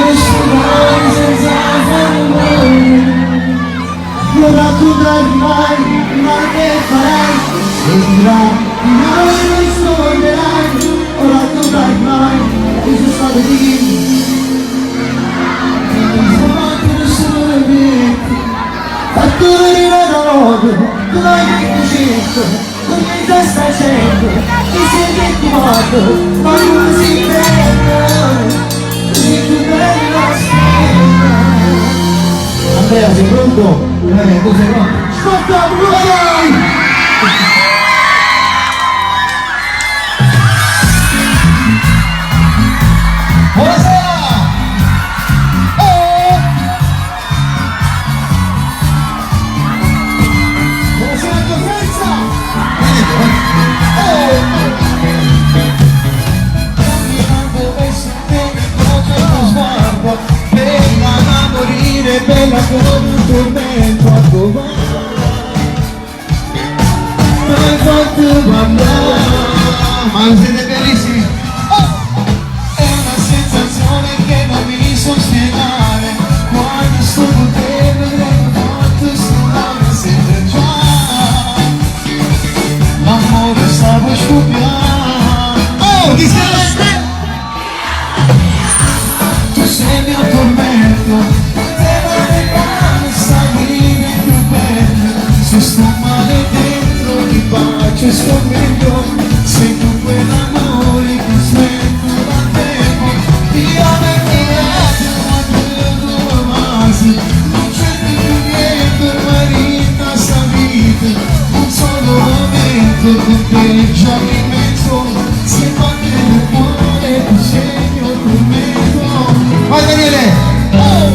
asciugare senza fermare. Non raccontare mai, ma che farai? Sembra che non risponderai. Non raccontare mai, che sono stato lì. Fatto venire da notte, tu hai detto certo, con me già stai certo, ti sei detto morto, ma non si bella, così più bella sembra. Andrea, sei pronto? Tu sei pronto? Scotta, vai! Bella come un tormento a comando, ma quanto ma siete bellissimi. È una sensazione che non mi so spiegare, quando sto con te vedrei quanto strano sempre già, l'amore stavo scoppiando. Oh, chi sei? Tu sei il mio tormento, se sto male dentro di pace sto meglio, sei tu quell'amore che smetto da tempo. Io me ti amo quando io masi, non c'è più niente, marita sta vita, un solo momento con te già mi metto, se batte nel cuore tu sei il mio tormento. Vai Daniele! Oh!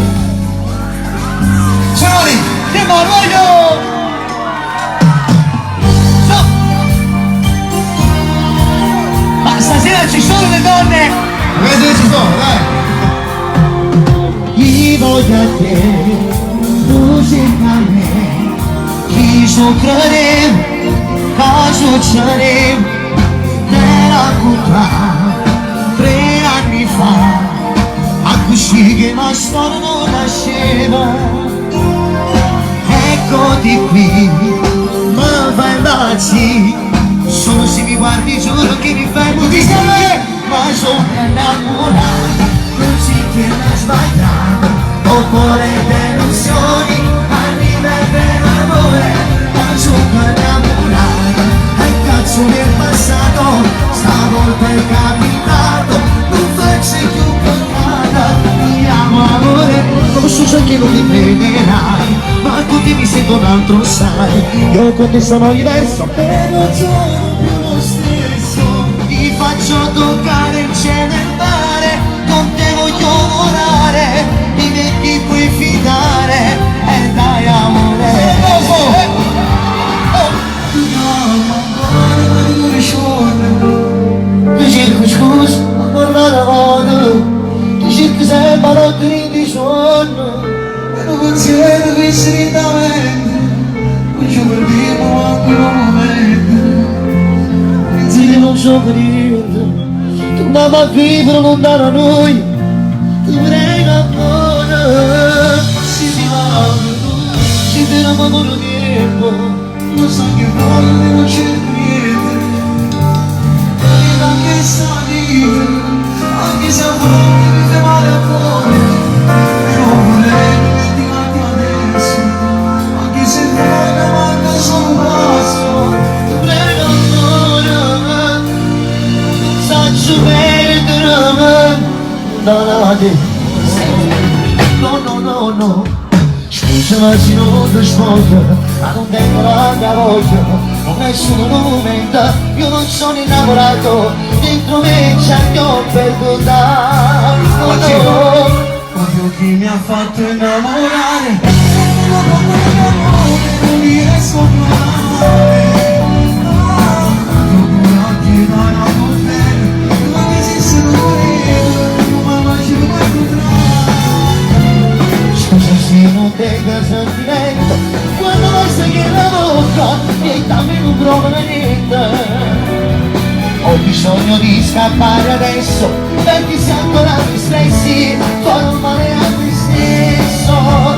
Signori, andiamo al voglio! Stasera ci sono le donne! Vedete ci sono, dai! Chi voglia te, musicamente, chi socrare, caso c'è, era contra 3 anni fa, a così che la storia non nasceva. Eccoti qui, ma fai baci. Solo se mi guardi giuro che mi fai morire, ma sono innamorato, così che mi sbagliato, ho cuore delusioni, arriva dell'amore, ma sono innamorato, ai cazzo del passato, stavolta è capitato, non faccio più portata, ti amo amore, non so se che non mi prenderai, ma con te mi sento un altro sai, io con te sono diverso, però sono più lo stesso, ti faccio toccare il cielo e il mare, con te voglio volare, mi metti puoi fidare, e dai amore. Tu cerchi scusa, ma guarda voto, tu cerchi sempre a notte di sonno, e non pensiero che serenamente, non ci perdiamo anche un momento, pensi che non so per niente, torniamo a vivere lontano da noi, ti prego amore, si va, ci teniamo con il tempo, non so che voglio, non c'è niente, e anche sta vita, anche se a volte mi fai male a cuore, non vorrei dimenticarti adesso, anche se vuoi manca solo un passo, ti prego amore, saccio perdermi da te. No, no, no, no, scusa ma se non ti spoglio, ma non tengo la mia voglia, non è solo un momento, io non sono innamorato, dentro me c'è ho perdonato. No, no. Odio chi mi ha fatto innamorare, non mi riesco a parlare. Scusa se non tengo sentimento, quando sai che la bocca e dammi non prova niente. Ho bisogno di scappare adesso perché se ancora mi stessi farò male a me stesso.